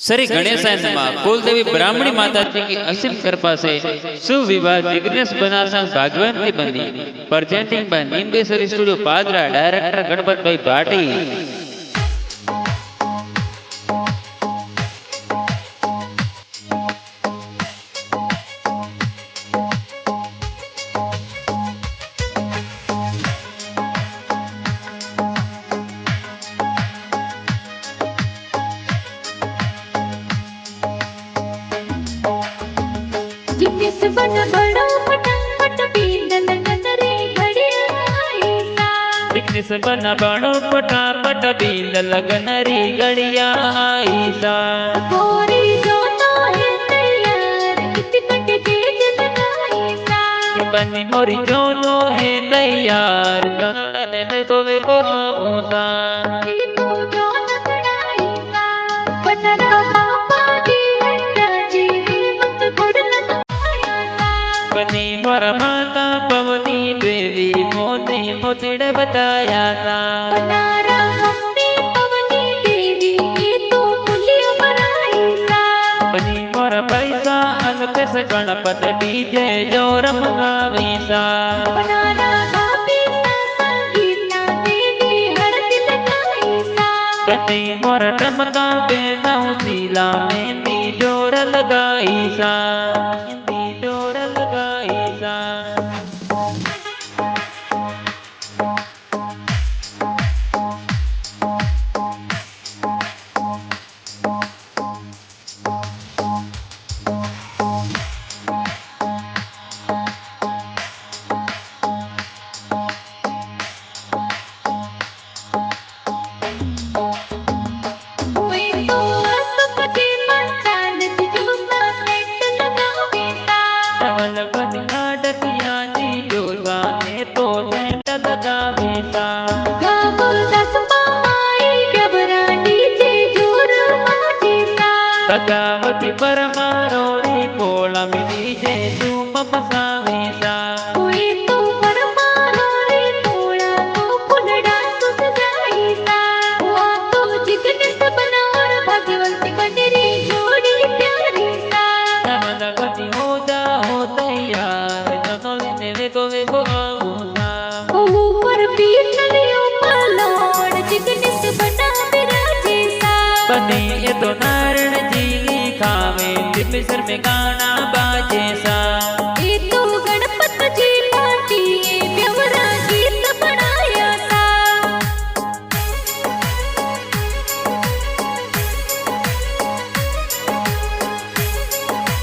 श्री गणेशाय नमः। कुलदेवी ब्राह्मणी माता जी की असीम कृपा से सुविवाह जिग्नेश बनासा भागवंती बनी। Presenting by Nimbeshwari studio Padra. Director Ganpat Bhai Bhati. Jignesh बन बड़ो फटाफट पीनल नजरे घड़िया जिग्नेश बन बड़ो फटाफट बील लगनरी गड़िया ईसा। गोरी जोना है तैयार कितकट तेज लगाईसा बनी मोरी जोनो है तैयार गणने में तो वे को होता। तू जोना कड़ाईसा बनरा बापा जी हट्टा जी मत गुड़न आयासा बनी मोर माता पवनी देवी मोती मोतीड़े बताया था। बनारा मम्मी पवनी देवी ये तो पुलियो बनाईसा बनी मोर पैसा अलकस गणपत डीजे जोर मंगावीसा। बनारा भाभी संगीता देवी हर दिल गाईसा बनी मोर टमका बेनाऊ सीला मेहंदी जोर लगाईसा। मेहंदी जोर लगाईसा। ओए तो असुपति मस्तान जुलूसा सेट लगावेता धवल बनी नाटकिया जी जोगा ने तो सेंट लगावेसा। गावल दस माई डबरा डीजे जोर माजेसा सजावती परमारो री कोला मिली जे धूम मसावेसा। ओए तो परमारो रे तोड़ा तो फुलड़ा सुस जाईसा वो तो जिग्नेश बनार भगवंती बजरी जोड़ी प्यारी सा धवल गति हो जा हो तैयार नकल ने तो वे को आऊसा। ऊपर पीतलियों पलोड़ जिग्नेश बना विराजेसा बनी ये तो नारायण जी की खावे मिस्र में गाना